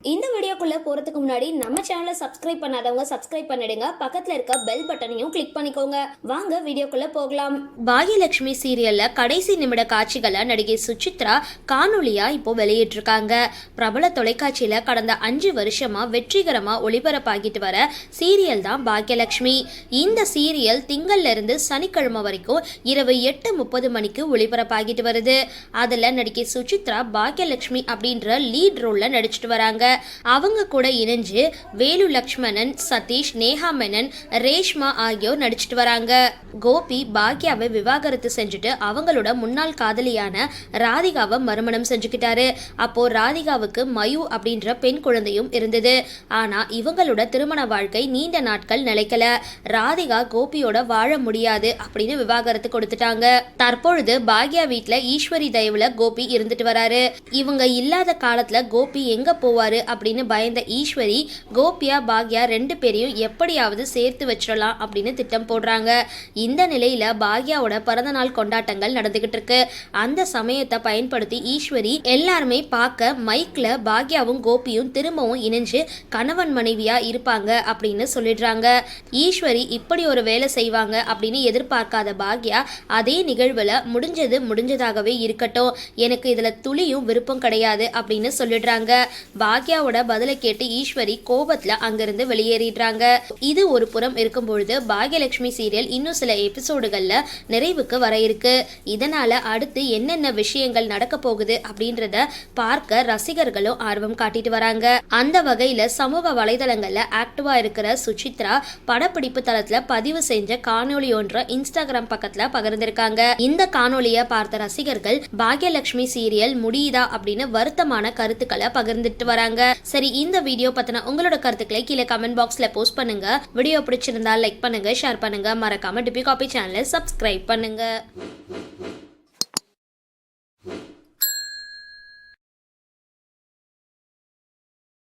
இந்த வீடியோக்குள்ள போறதுக்கு முன்னாடி நம்ம சேனலை சப்ஸ்கிரைப் பண்ணாதவங்க சப்ஸ்கிரைப் பண்ணிடுங்க, பக்கத்துல இருக்க பெல் பட்டனையும் கிளிக் பண்ணிக்கோங்க. வாங்க வீடியோக்குள்ள போகலாம். பாகியலட்சுமி சீரியல்ல கடைசி நிமிட காட்சிகளை நடிகை சுசித்ரா காணொலியா இப்போ வெளியிட்டிருக்காங்க. பிரபல தொலைக்காட்சியில கடந்த 5 வருஷமா வெற்றிகரமா ஒளிபரப்பாகிட்டு வர சீரியல் தான் பாகியலட்சுமி. இந்த சீரியல் திங்கள்ல இருந்து சனிக்கிழமை வரைக்கும் இரவு 8:30 மணிக்கு ஒளிபரப்பாகிட்டு வருது. அதுல நடிகை சுசித்ரா பாகியலட்சுமி அப்படின்ற லீட் ரோல்ல நடிச்சிட்டு வராங்க. அவங்க கூட இணைஞ்சு வேலு லக்ஷ்மணன், சதீஷ், நேஹா மேனன், ரேஷ்மா ஆகியோர் நடிச்சிட்டு வராங்க. கோபி பாக்யாவை விவாகரத்து செஞ்சுட்டு அவங்களோட முன்னாள் காதலியான ராதிகாவை மறுமணம் செஞ்சுக்கிட்டாரு. அப்போ ராதிகாவுக்கு மயு அப்படின்ற பெண் குழந்தையும் இருந்தது. ஆனா இவங்களோட திருமண வாழ்க்கை நீண்ட நாட்கள் நிலைக்கல. ராதிகா கோபியோட வாழ முடியாது அப்படின்னு விவாகரத்து கொடுத்துட்டாங்க. தற்பொழுது பாக்யா வீட்டுல ஈஸ்வரி தயவுல கோபி இருந்துட்டு வராரு. இவங்க இல்லாத காலத்துல கோபி எங்க போவாரு அப்படின்னு பயந்த ஈஸ்வரி கோபியா பாக்யா 2 பேரையும் எப்படியாவது சேர்த்து வச்சிடலாம் அப்படின்னு திட்டம் போடுறாங்க. இந்த நிலையில பாக்யாவோட பிறந்தநாள் கொண்டாட்டங்கள் நடந்துகிட்டு இருக்கு. அந்த சமயத்தை பயன்படுத்தி ஈஸ்வரி எல்லாருமே பார்க்க மைக்ல பாக்யாவும் கோபியும் திரும்பவும் இணைஞ்சு கணவன் மனைவியா இருப்பாங்க அப்படின்னு சொல்லிடுறாங்க. ஈஸ்வரி இப்படி ஒரு வேலை செய்வாங்க அப்படின்னு எதிர்பார்க்காத பாக்யா அதே நிகழ்வுல முடிஞ்சதாகவே இருக்கட்டும், எனக்கு இதுல துளியும் விருப்பம் கிடையாது அப்படின்னு சொல்லிடுறாங்க. பாக்யாவோட பதிலை கேட்டு ஈஸ்வரி கோபத்துல அங்கிருந்து வெளியேறிடுறாங்க. இது ஒரு புறம் இருக்கும் பொழுது பாகியலட்சுமி சீரியல் இன்னும் சில எபிசோடுகள்ல நிறைவுக்கு வர இருக்கு. இதனால அடுத்து என்னென்ன விஷயங்கள் நடக்க போகுது அப்படின்றத பார்க்க ரசிகர்களும் ஆர்வம் காட்டிட்டு வராங்க. அந்த வகையில சமூக வலைதளங்கள்ல ஆக்டிவா இருக்கிற சுசித்ரா படப்பிடிப்பு தளத்துல பதிவு செஞ்ச காணொலி ஒன்றை இன்ஸ்டாகிராம் பக்கத்துல பகிர்ந்திருக்காங்க. இந்த காணொலியை பார்த்த ரசிகர்கள் பாகியலட்சுமி சீரியல் முடியுதா அப்படின்னு வருத்தமான கருத்துக்களை பகிர்ந்துட்டு வராங்க. சரி, இந்த வீடியோ பத்தின உங்களோட கருத்துக்களை கீழே கமெண்ட் பாக்ஸ்ல போஸ்ட் பண்ணுங்க. வீடியோ பிடிச்சிருந்தா லைக் பண்ணுங்க, ஷேர் பண்ணுங்க, மறக்காம டிபி காபி சேனலை சப்ஸ்கிரைப் பண்ணுங்க.